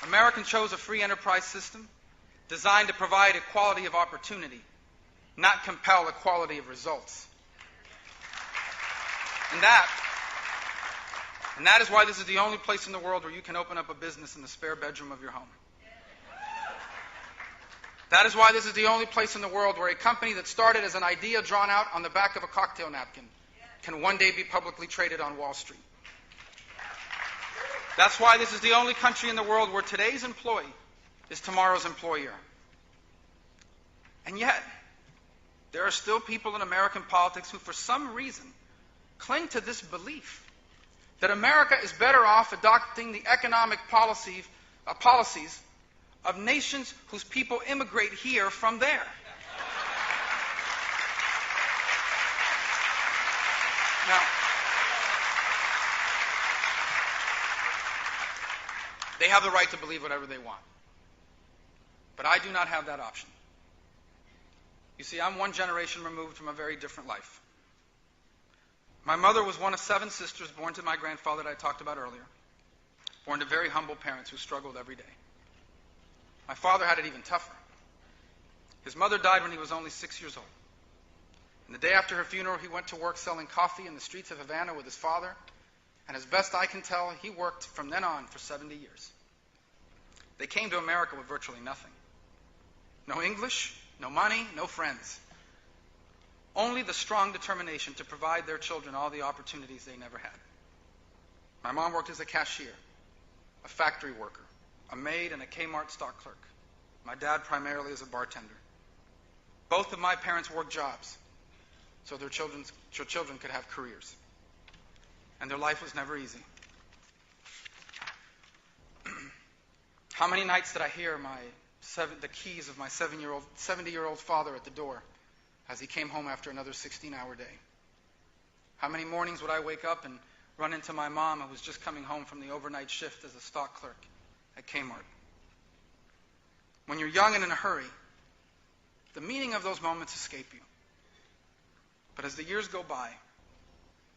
Americans chose a free enterprise system designed to provide equality of opportunity, not compel equality of results. And that is why this is the only place in the world where you can open up a business in the spare bedroom of your home. That is why this is the only place in the world where a company that started as an idea drawn out on the back of a cocktail napkin can one day be publicly traded on Wall Street. That's why this is the only country in the world where today's employee is tomorrow's employer. And yet, there are still people in American politics who, for some reason, cling to this belief that America is better off adopting the economic policies of nations whose people immigrate here from there. Now, they have the right to believe whatever they want. But I do not have that option. You see, I'm one generation removed from a very different life. My mother was one of 7 sisters born to my grandfather that I talked about earlier, born to very humble parents who struggled every day. My father had it even tougher. His mother died when he was only 6 years old. And the day after her funeral, he went to work selling coffee in the streets of Havana with his father, and as best I can tell, he worked from then on for 70 years. They came to America with virtually nothing. No English, no money, no friends. Only the strong determination to provide their children all the opportunities they never had. My mom worked as a cashier, a factory worker, a maid, and a Kmart stock clerk. My dad primarily as a bartender. Both of my parents worked jobs so their children could have careers. And their life was never easy. How many nights did I hear the keys of my 70-year-old father at the door as he came home after another 16-hour day? How many mornings would I wake up and run into my mom, who was just coming home from the overnight shift as a stock clerk at Kmart? When you're young and in a hurry, the meaning of those moments escape you. But as the years go by,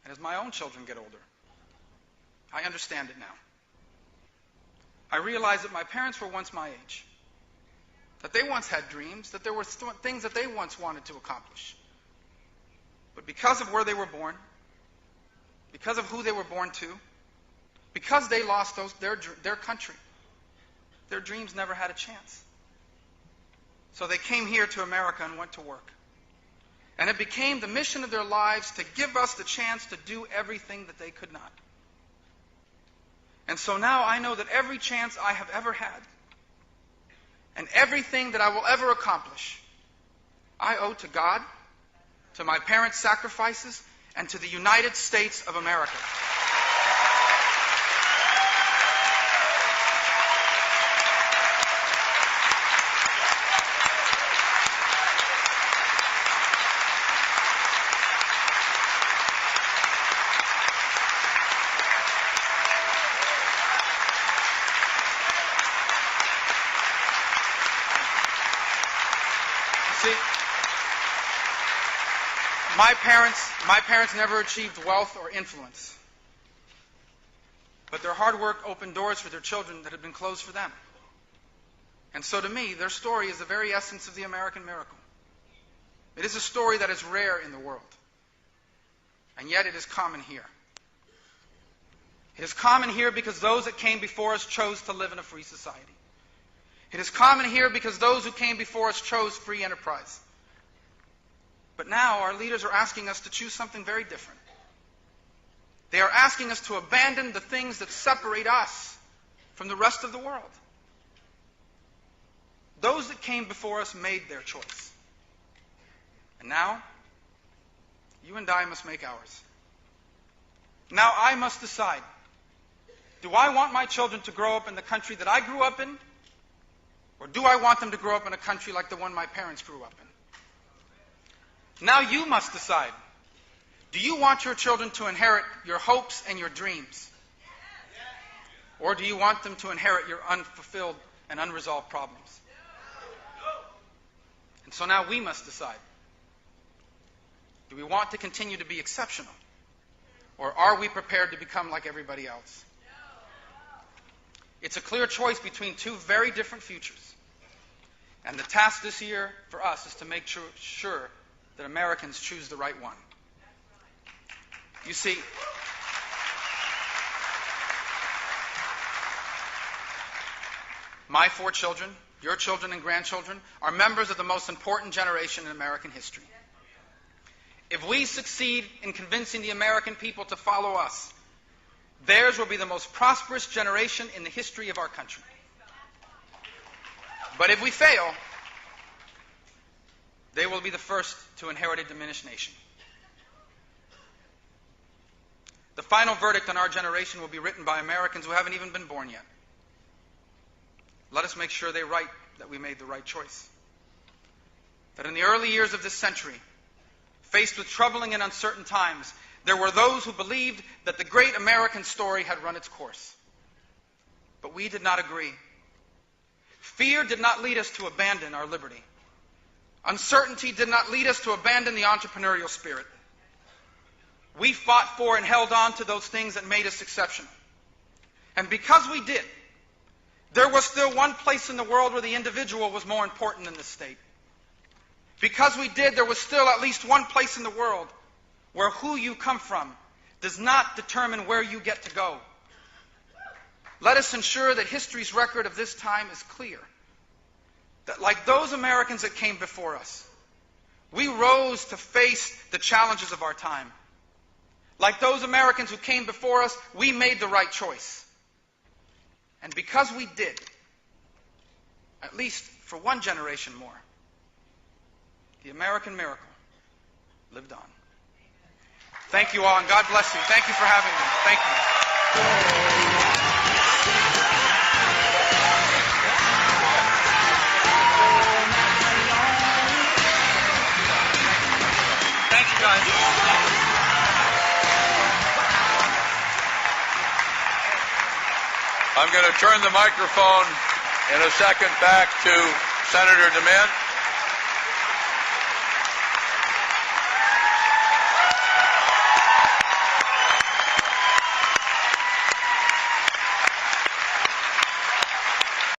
and as my own children get older, I understand it now. I realize that my parents were once my age, that they once had dreams, that there were things that they once wanted to accomplish. But because of where they were born, because of who they were born to, because they lost their country, their dreams never had a chance. So they came here to America and went to work. And it became the mission of their lives to give us the chance to do everything that they could not. And so now I know that every chance I have ever had, and everything that I will ever accomplish, I owe to God, to my parents' sacrifices, and to the United States of America. See, my parents never achieved wealth or influence. But their hard work opened doors for their children that had been closed for them. And so to me, their story is the very essence of the American miracle. It is a story that is rare in the world. And yet it is common here. It is common here because those that came before us chose to live in a free society. It is common here because those who came before us chose free enterprise. But now our leaders are asking us to choose something very different. They are asking us to abandon the things that separate us from the rest of the world. Those that came before us made their choice. And now, you and I must make ours. Now I must decide, do I want my children to grow up in the country that I grew up in? Or do I want them to grow up in a country like the one my parents grew up in? Now you must decide. Do you want your children to inherit your hopes and your dreams? Or do you want them to inherit your unfulfilled and unresolved problems? And so now we must decide. Do we want to continue to be exceptional? Or are we prepared to become like everybody else? It's a clear choice between two very different futures. And the task this year for us is to make sure that Americans choose the right one. You see, my 4 children, your children and grandchildren, are members of the most important generation in American history. If we succeed in convincing the American people to follow us, theirs will be the most prosperous generation in the history of our country. But if we fail, they will be the first to inherit a diminished nation. The final verdict on our generation will be written by Americans who haven't even been born yet. Let us make sure they write that we made the right choice. That in the early years of this century, faced with troubling and uncertain times, there were those who believed that the great American story had run its course. But we did not agree. Fear did not lead us to abandon our liberty. Uncertainty did not lead us to abandon the entrepreneurial spirit. We fought for and held on to those things that made us exceptional. And because we did, there was still one place in the world where the individual was more important than the state. Because we did, there was still at least one place in the world where who you come from does not determine where you get to go. Let us ensure that history's record of this time is clear. That like those Americans that came before us, we rose to face the challenges of our time. Like those Americans who came before us, we made the right choice. And because we did, at least for one generation more, the American miracle lived on. Thank you all, and God bless you. Thank you for having me. Thank you. Thank you, guys. I'm going to turn the microphone in a second back to Senator DeMint.